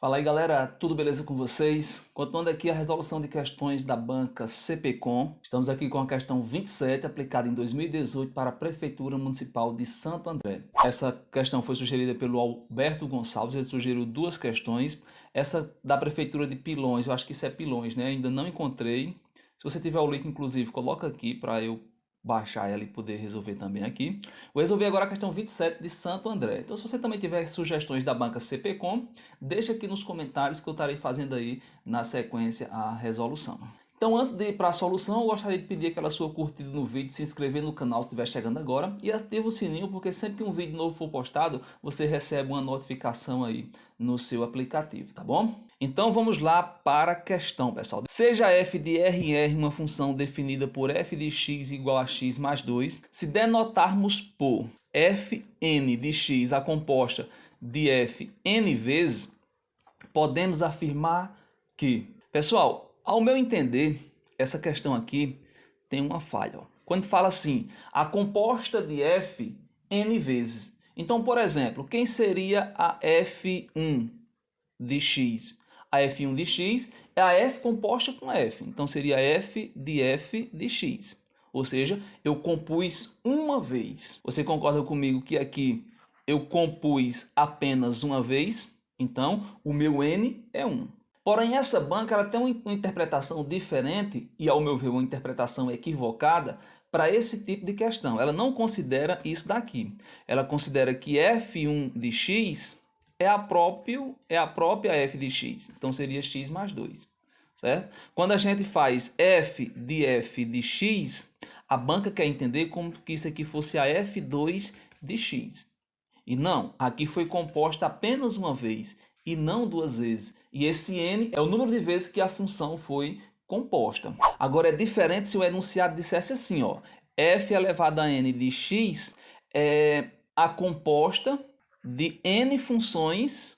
Fala aí galera, tudo beleza com vocês? Continuando aqui a resolução de questões da banca CPCom, estamos aqui com a questão 27, aplicada em 2018 para a Prefeitura Municipal de Santo André. Essa questão foi sugerida pelo Alberto Gonçalves, ele sugeriu duas questões. Essa da Prefeitura de Pilões, eu acho que isso é Pilões, né? Ainda não encontrei. Se você tiver o link, inclusive, coloca aqui para eu baixar ela e poder resolver também aqui. Vou resolver agora a questão 27 de Santo André. Então, se você também tiver sugestões da banca CPCom, deixa aqui nos comentários que eu estarei fazendo aí na sequência a resolução. Então, antes de ir para a solução, eu gostaria de pedir aquela sua curtida no vídeo, se inscrever no canal se estiver chegando agora e ativa o sininho, porque sempre que um vídeo novo for postado, você recebe uma notificação aí no seu aplicativo, tá bom? Então vamos lá para a questão, pessoal. Seja f de r em r uma função definida por f de x igual a x mais 2, se denotarmos por fn de x a composta de f n vezes, podemos afirmar que... Pessoal, ao meu entender, essa questão aqui tem uma falha. Quando fala assim, a composta de f n vezes. Então, por exemplo, quem seria a f1 de x? A f1 de x é a f composta com f. Então, seria f de x. Ou seja, eu compus uma vez. Você concorda comigo que aqui eu compus apenas uma vez? Então, o meu n é 1. Porém, essa banca ela tem uma interpretação diferente e, ao meu ver, uma interpretação equivocada para esse tipo de questão. Ela não considera isso daqui. Ela considera que f1 de x é a própria f de x. Então, seria x mais 2. Certo? Quando a gente faz f de x, a banca quer entender como que isso aqui fosse a f2 de x. E não, aqui foi composta apenas uma vez e não duas vezes. E esse n é o número de vezes que a função foi composta. Agora é diferente se o enunciado dissesse assim, ó, f elevado a n de x é a composta de n funções,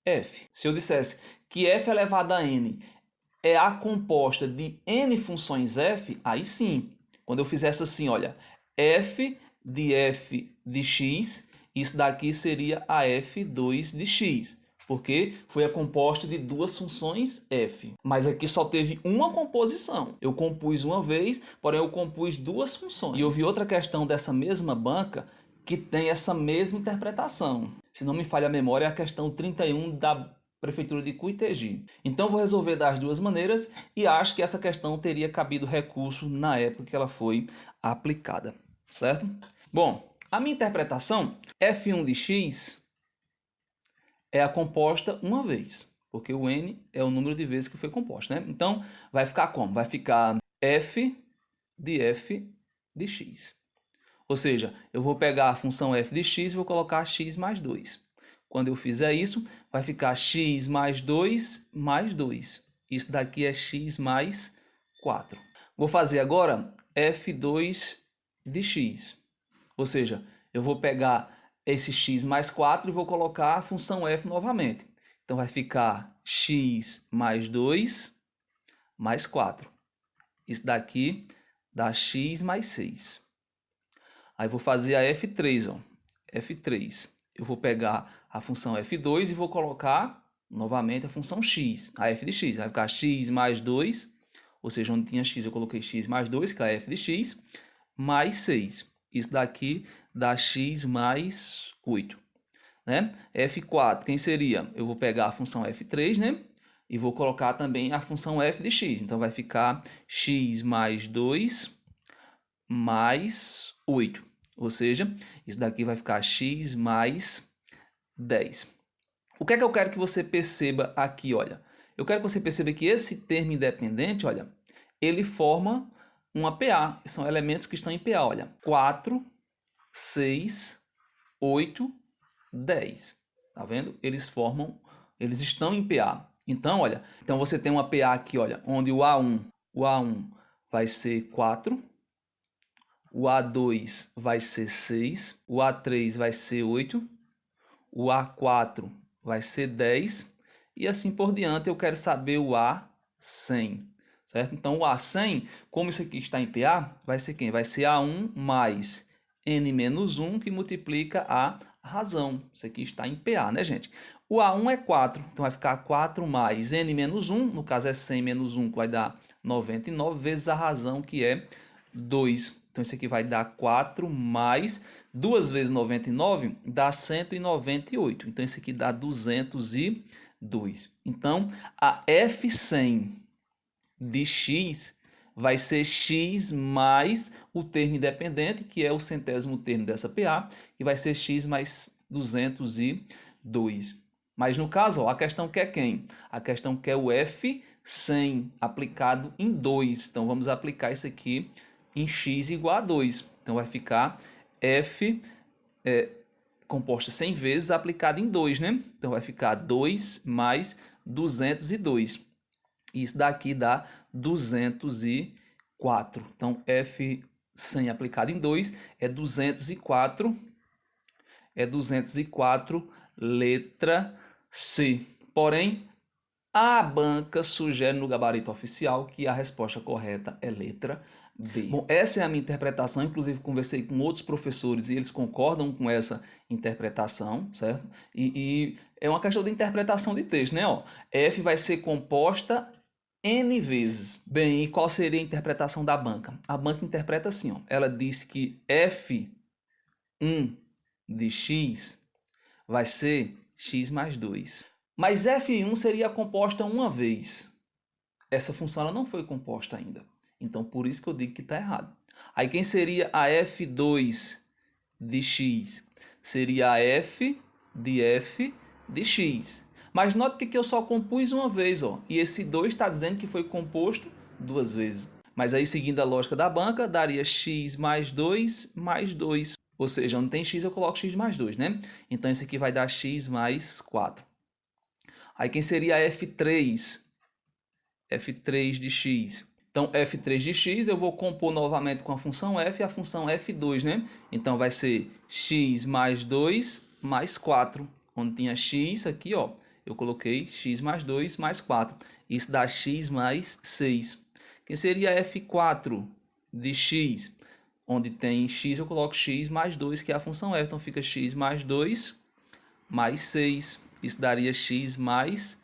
f. Se eu dissesse que f elevado a n é a composta de n funções f, aí sim. Quando eu fizesse assim, olha, f de x, isso daqui seria a f2 de x, porque foi a composta de duas funções f. Mas aqui só teve uma composição. Eu compus uma vez, porém eu compus duas funções. E eu vi outra questão dessa mesma banca que tem essa mesma interpretação. Se não me falha a memória, é a questão 31 da Prefeitura de Cuitegi. Então vou resolver das duas maneiras e acho que essa questão teria cabido recurso na época que ela foi aplicada, certo? Bom, a minha interpretação, f1 de x é a composta uma vez, porque o n é o número de vezes que foi composta, né? Então vai ficar como? Vai ficar f de x. Ou seja, eu vou pegar a função f de x e vou colocar x mais 2. Quando eu fizer isso, vai ficar x mais 2 mais 2. Isso daqui é x mais 4. Vou fazer agora f2 de x. Ou seja, eu vou pegar esse x mais 4 e vou colocar a função f novamente. Então vai ficar x mais 2 mais 4. Isso daqui dá x mais 6. Aí vou fazer a f3, ó. f3. Eu vou pegar a função f2 e vou colocar novamente a função x, a f de x. Vai ficar x mais 2, ou seja, onde tinha x eu coloquei x mais 2, que é a f de x, mais 6. Isso daqui dá x mais 8. Né? f4, quem seria? Eu vou pegar a função f3, né? E vou colocar também a função f de x. Então vai ficar x mais 2 mais 8. Ou seja, isso daqui vai ficar x mais 10. O que é que eu quero que você perceba aqui, olha? Eu quero que você perceba que esse termo independente, olha, ele forma uma PA. São elementos que estão em PA, olha. 4, 6, 8, 10. Tá vendo? Eles estão em PA. Então, olha, então você tem uma PA aqui, olha, onde o A1 vai ser 4, o A2 vai ser 6, o A3 vai ser 8, o A4 vai ser 10 e assim por diante. Eu quero saber o A100, certo? Então o A100, como isso aqui está em PA, vai ser quem? Vai ser A1 mais N menos 1 que multiplica a razão. Isso aqui está em PA, né, gente? O A1 é 4, então vai ficar 4 mais n menos 1, no caso é 100 menos 1, que vai dar 99, vezes a razão, que é 2. Então isso aqui vai dar 4 mais 2 vezes 99 dá 198. Então isso aqui dá 202. Então a F100 de x vai ser x mais o termo independente, que é o centésimo termo dessa PA, que vai ser x mais 202. Mas no caso, ó, a questão quer quem? A questão quer o F100 aplicado em 2. Então vamos aplicar isso aqui em x igual a 2. Então vai ficar F composta 100 vezes aplicado em 2, né? Então vai ficar 2 mais 202. Isso daqui dá 204. Então, F100 aplicado em 2 é 204. É 204, letra C. Porém, a banca sugere no gabarito oficial que a resposta correta é letra B. Bom, essa é a minha interpretação. Inclusive, conversei com outros professores e eles concordam com essa interpretação, certo? E é uma questão de interpretação de texto, né? Ó, F vai ser composta N vezes. Bem, e qual seria a interpretação da banca? A banca interpreta assim, ó. Ela diz que F1 de x vai ser x mais 2. Mas F1 seria composta uma vez. Essa função ela não foi composta ainda. Então, por isso que eu digo que está errado. Aí, quem seria a F2 de x? Seria a F de x. Mas note que aqui eu só compus uma vez, ó, e esse 2 está dizendo que foi composto duas vezes. Mas aí, seguindo a lógica da banca, daria x mais 2 mais 2. Ou seja, onde tem x eu coloco x mais 2, né? Então, isso aqui vai dar x mais 4. Aí, quem seria a F3? F3 de x. Então, F3 de x eu vou compor novamente com a função f e a função f2, né? Então, vai ser x mais 2 mais 4. Onde tinha x aqui, ó, eu coloquei x mais 2 mais 4. Isso dá x mais 6. Quem seria F4 de x? Onde tem x, eu coloco x mais 2, que é a função f. Então, fica x mais 2 mais 6. Isso daria x mais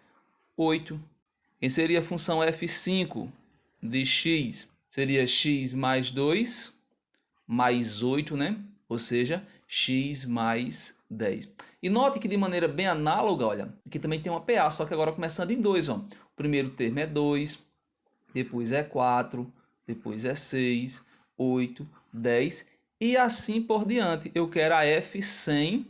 8. Quem seria a função f5 de x? Seria x mais 2 mais 8, né? Ou seja, x mais 10. E note que de maneira bem análoga, olha, aqui também tem uma PA, só que agora começando em 2, ó. O primeiro termo é 2, depois é 4, depois é 6, 8, 10 e assim por diante. Eu quero a F100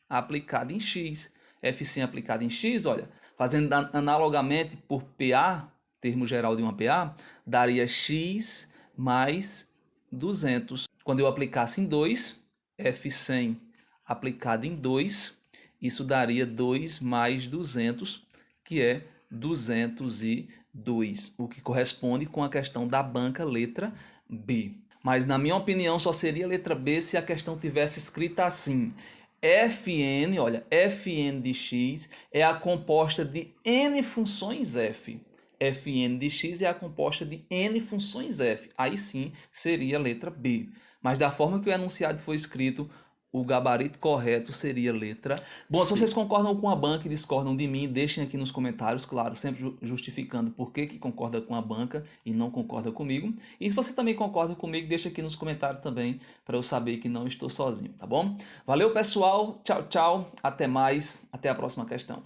aplicada em x. F100 aplicada em x, olha, fazendo analogamente por PA, termo geral de uma PA, daria x mais 200. Quando eu aplicasse em 2, F100 aplicado em 2, isso daria 2 mais 200, que é 202, o que corresponde com a questão da banca letra B. Mas, na minha opinião, só seria letra B se a questão tivesse escrita assim: Fn, olha, Fn de x é a composta de n funções f. Fn de x é a composta de n funções f. Aí sim seria a letra B. Mas da forma que o enunciado foi escrito, o gabarito correto seria a letra C. Bom, se vocês concordam com a banca e discordam de mim, deixem aqui nos comentários, claro, sempre justificando por que concorda com a banca e não concorda comigo. E se você também concorda comigo, deixa aqui nos comentários também, para eu saber que não estou sozinho, tá bom? Valeu, pessoal. Tchau, tchau. Até mais. Até a próxima questão.